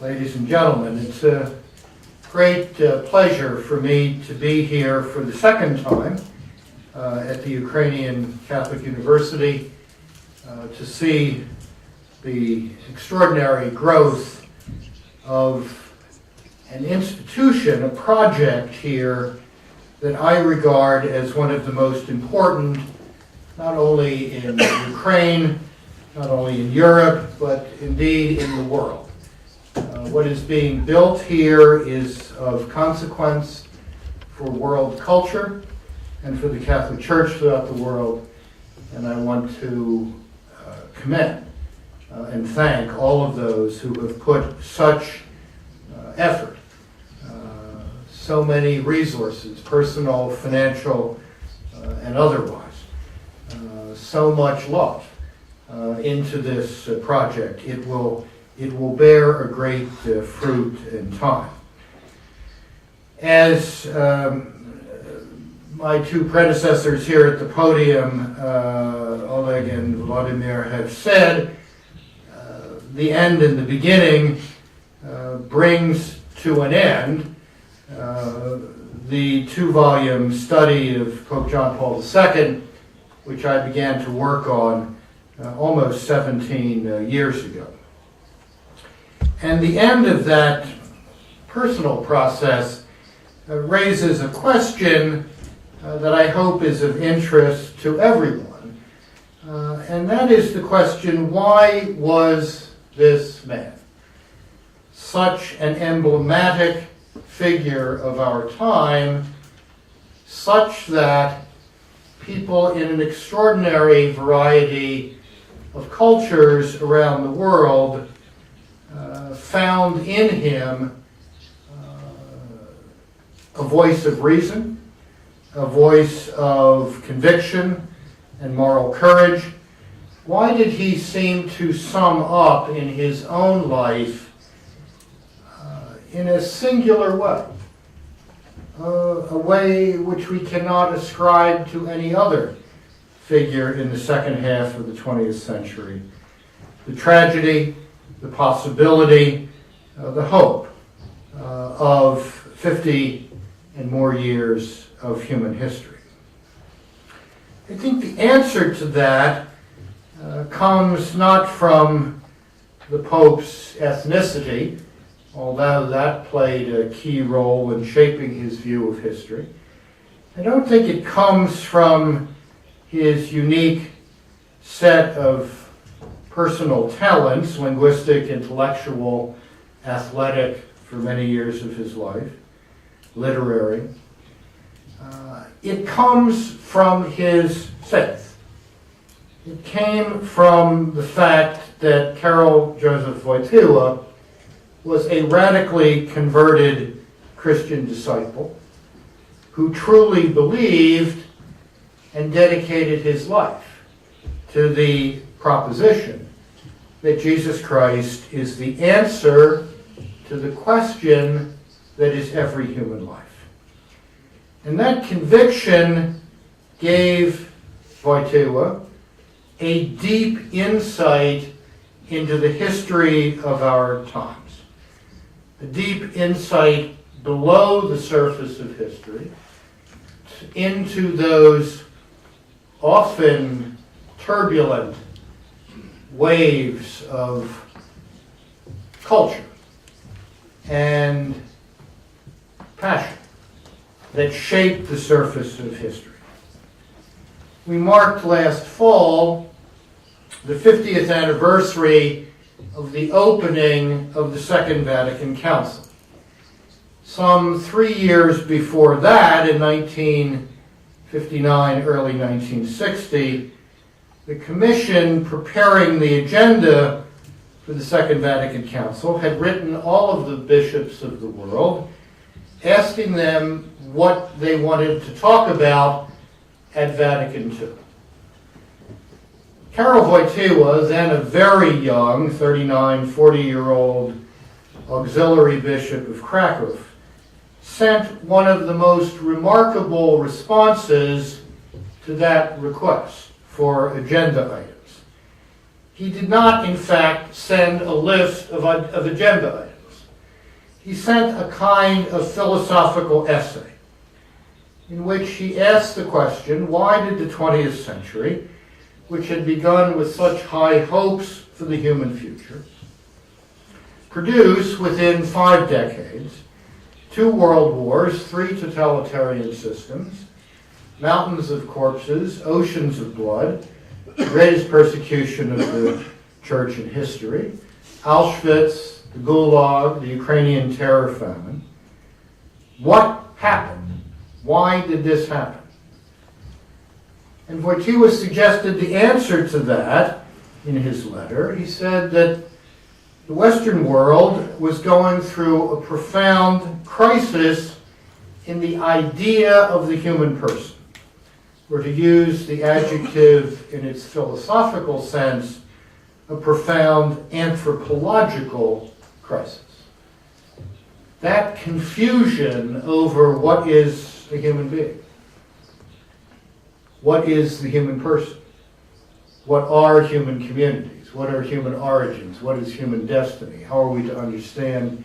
Ladies and gentlemen, it's a great pleasure for me to be here for the second time at the Ukrainian Catholic University to see the extraordinary growth of an institution, a project here that I regard as one of the most important, not only in Ukraine, not only in Europe, but indeed in the world. What is being built here is of consequence for world culture and for the Catholic Church throughout the world, and I want to commend and thank all of those who have put such effort, so many resources, personal, financial, and otherwise, so much love into this project. It will bear a great fruit in time. As my two predecessors here at the podium, Oleg and Vladimir, have said, the end and the beginning brings to an end the two-volume study of Pope John Paul II, which I began to work on almost 17 years ago. And the end of that personal process raises a question that I hope is of interest to everyone. And that is the question, why was this man such an emblematic figure of our time, such that people in an extraordinary variety of cultures around the world found in him a voice of reason, a voice of conviction and moral courage? Why did he seem to sum up in his own life in a singular way, a way which we cannot ascribe to any other figure in the second half of the 20th century? The tragedy, the possibility, the hope of 50 and more years of human history. I think the answer to that comes not from the Pope's ethnicity, although that played a key role in shaping his view of history. I don't think it comes from his unique set of personal talents, linguistic, intellectual, athletic, for many years of his life, literary. It comes from his faith. It came from the fact that Karol Joseph Wojtyła was a radically converted Christian disciple who truly believed and dedicated his life to the proposition that Jesus Christ is the answer to the question that is every human life. And that conviction gave Wojtyła a deep insight into the history of our times, a deep insight below the surface of history into those often turbulent waves of culture and passion that shaped the surface of history. We marked last fall the 50th anniversary of the opening of the Second Vatican Council. Some 3 years before that, in 1959, early 1960, the commission preparing the agenda for the Second Vatican Council had written all of the bishops of the world, asking them what they wanted to talk about at Vatican II. Karol Wojtyła, then a very young, 39, 40-year-old auxiliary bishop of Krakow, sent one of the most remarkable responses to that request for agenda items. He did not, in fact, send a list of agenda items. he sent a kind of philosophical essay in which he asked the question, why did the 20th century, which had begun with such high hopes for the human future, produce within 5 decades 2 world wars, 3 totalitarian systems, mountains of corpses, oceans of blood, the greatest persecution of the church in history, Auschwitz, the Gulag, the Ukrainian terror famine. What happened? Why did this happen? And Wojtyła suggested the answer to that in his letter. He said that the Western world was going through a profound crisis in the idea of the human person, or to use the adjective in its philosophical sense, a profound anthropological crisis. That confusion over what is a human being, what is the human person, what are human communities, what are human origins, what is human destiny, how are we to understand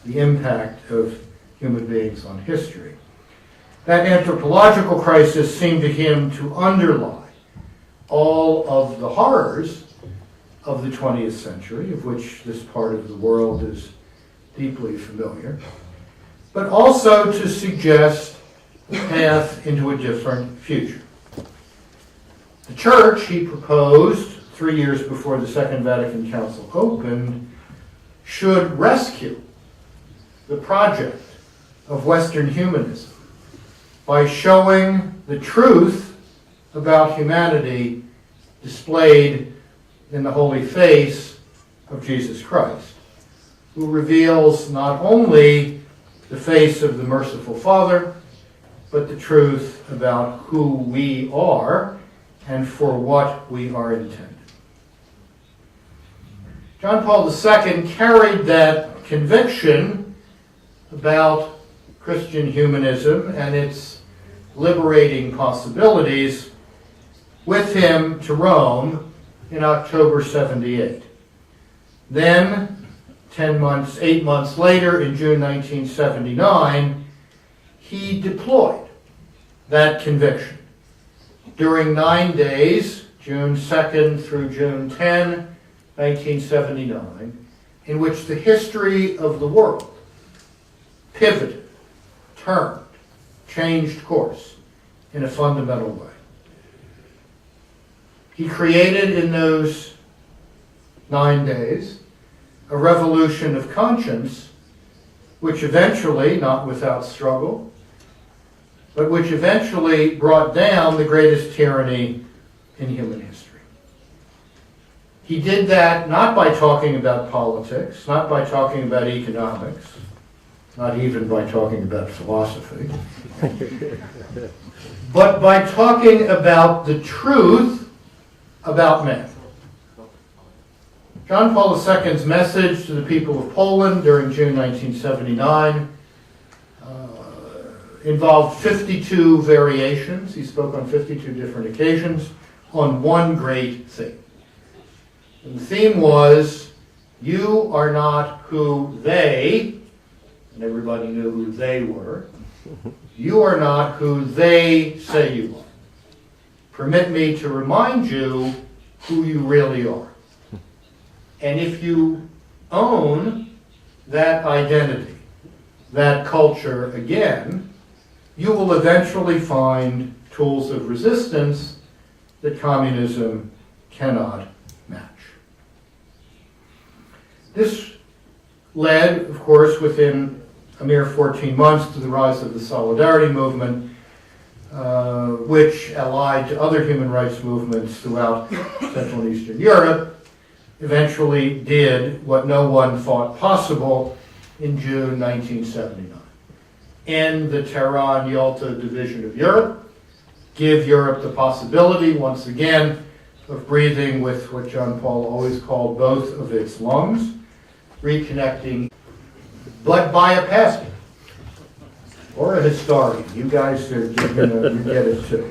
the impact of human beings on history. That anthropological crisis seemed to him to underlie all of the horrors of the 20th century, of which this part of the world is deeply familiar, but also to suggest a path into a different future. The Church, he proposed, 3 years before the Second Vatican Council opened, should rescue the project of Western humanism by showing the truth about humanity displayed in the holy face of Jesus Christ, who reveals not only the face of the merciful Father, but the truth about who we are and for what we are intended. John Paul II carried that conviction about Christian humanism and its liberating possibilities with him to Rome in October 78. Then, 8 months later, in June 1979, he deployed that conviction during 9 days, June 2nd through June 10, 1979, in which the history of the world pivoted, turned, changed course in a fundamental way. He created in those 9 days a revolution of conscience, which eventually, not without struggle, but which eventually brought down the greatest tyranny in human history. He did that not by talking about politics, not by talking about economics, not even by talking about philosophy, but by talking about the truth about man. John Paul II's message to the people of Poland during June 1979 involved 52 variations. He spoke on 52 different occasions on one great theme. And the theme was, you are not who they, and everybody knew who they were, you are not who they say you are. Permit me to remind you who you really are. And if you own that identity, that culture again, you will eventually find tools of resistance that communism cannot match. This led, of course, within a mere 14 months to the rise of the Solidarity movement, which, allied to other human rights movements throughout Central and Eastern Europe, eventually did what no one thought possible in June 1979. End the Tehran-Yalta division of Europe, give Europe the possibility, once again, of breathing with what John Paul always called both of its lungs, reconnecting, but by a pastor or a historian. You guys are going to get it too.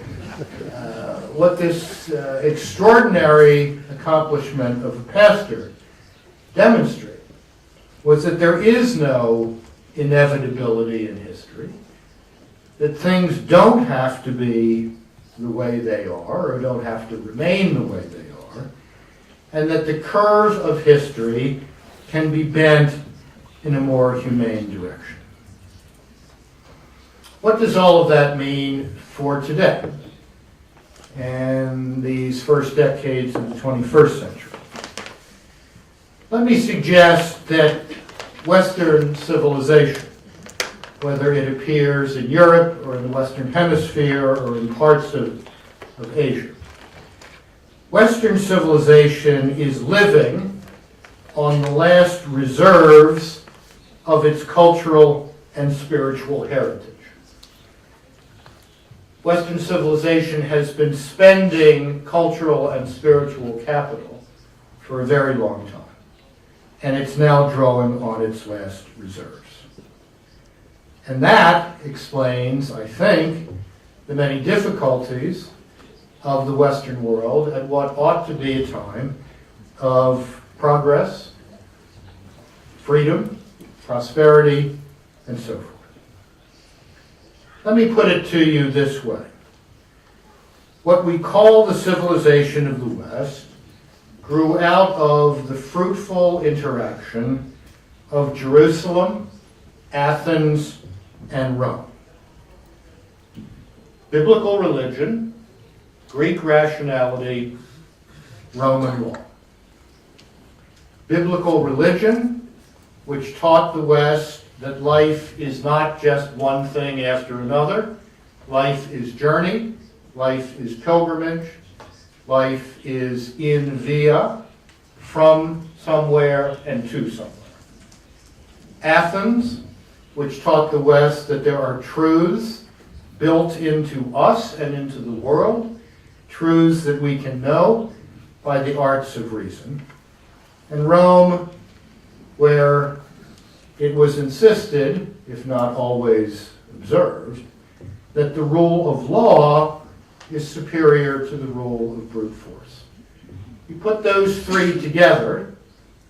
What this extraordinary accomplishment of a pastor demonstrated was that there is no inevitability in history, that things don't have to be the way they are or don't have to remain the way they are, and that the curve of history can be bent in a more humane direction. What does all of that mean for today and these first decades of the 21st century? Let me suggest that Western civilization, whether it appears in Europe or in the Western Hemisphere or in parts of Asia, Western civilization is living on the last reserves of its cultural and spiritual heritage. Western civilization has been spending cultural and spiritual capital for a very long time, and it's now drawing on its last reserves. And that explains, I think, the many difficulties of the Western world at what ought to be a time of progress, freedom, prosperity, and so forth. Let me put it to you this way. What we call the civilization of the West grew out of the fruitful interaction of Jerusalem, Athens, and Rome. Biblical religion, Greek rationality, Roman law. Biblical religion, which taught the West that life is not just one thing after another. Life is journey, life is pilgrimage, life is in via, from somewhere and to somewhere. Athens, which taught the West that there are truths built into us and into the world, truths that we can know by the arts of reason. And Rome, where it was insisted, if not always observed, that the rule of law is superior to the rule of brute force. You put those three together,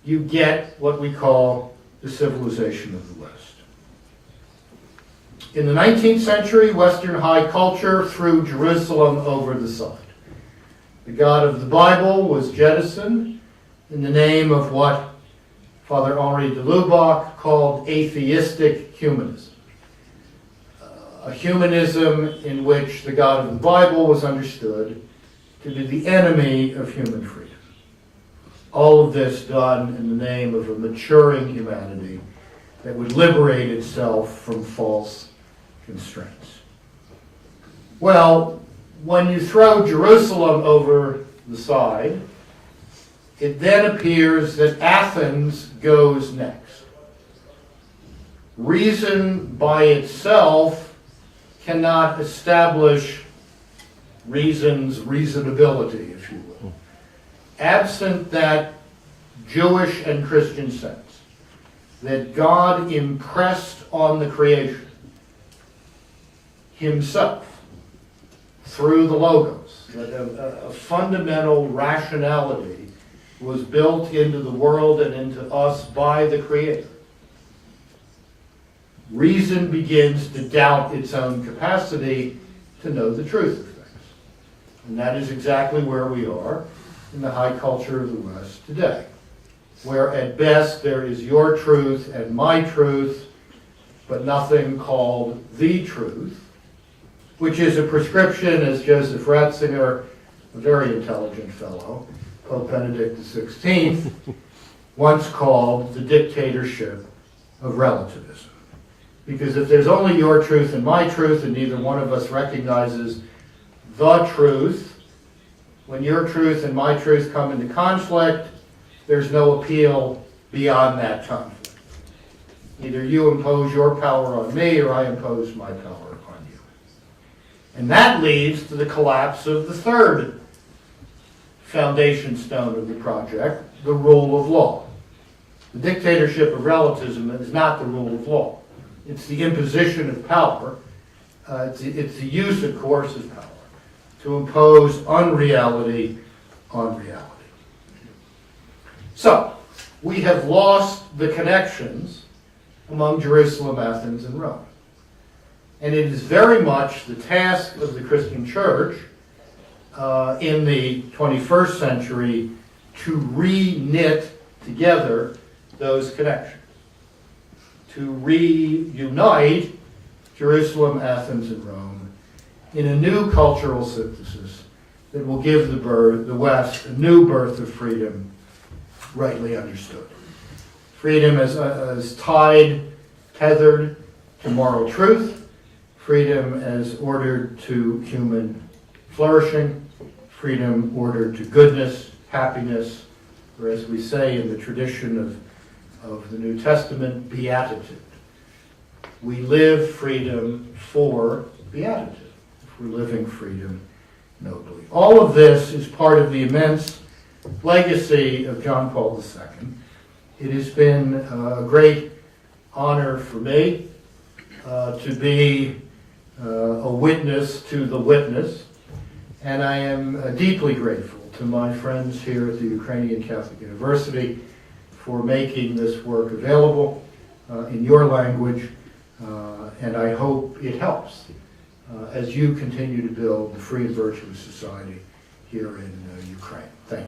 you get what we call the civilization of the West. In the 19th century, Western high culture threw Jerusalem over the side. The God of the Bible was jettisoned in the name of what Father Henri de Lubac called atheistic humanism. A humanism in which the God of the Bible was understood to be the enemy of human freedom. All of this done in the name of a maturing humanity that would liberate itself from false constraints. Well, when you throw Jerusalem over the side, it then appears that Athens goes next. Reason by itself cannot establish reason's reasonability, if you will. Absent that Jewish and Christian sense that God impressed on the creation himself through the Logos, that a fundamental rationality was built into the world and into us by the Creator. Reason begins to doubt its own capacity to know the truth of things. And that is exactly where we are in the high culture of the West today, where at best there is your truth and my truth, but nothing called the truth, which is a prescription, as Joseph Ratzinger, a very intelligent fellow, Pope Benedict XVI, once called the dictatorship of relativism. Because if there's only your truth and my truth, and neither one of us recognizes the truth, when your truth and my truth come into conflict, there's no appeal beyond that conflict. Either you impose your power on me, or I impose my power on you. And that leads to the collapse of the third foundation stone of the project, the rule of law. The dictatorship of relativism is not the rule of law. It's the imposition of power. It's the use of coercive power to impose unreality on reality. So, we have lost the connections among Jerusalem, Athens, and Rome. And it is very much the task of the Christian church in the 21st century to re-knit together those connections, to reunite Jerusalem, Athens, and Rome in a new cultural synthesis that will give the West a new birth of freedom, rightly understood. Freedom as tethered to moral truth, freedom as ordered to human flourishing, freedom ordered to goodness, happiness, or as we say in the tradition of the New Testament, beatitude. We live freedom for beatitude, if we're living freedom nobly. All of this is part of the immense legacy of John Paul II. It has been a great honor for me to be a witness to the witness, and I am deeply grateful to my friends here at the Ukrainian Catholic University for making this work available in your language, and I hope it helps as you continue to build the free and virtuous society here in Ukraine. Thank you.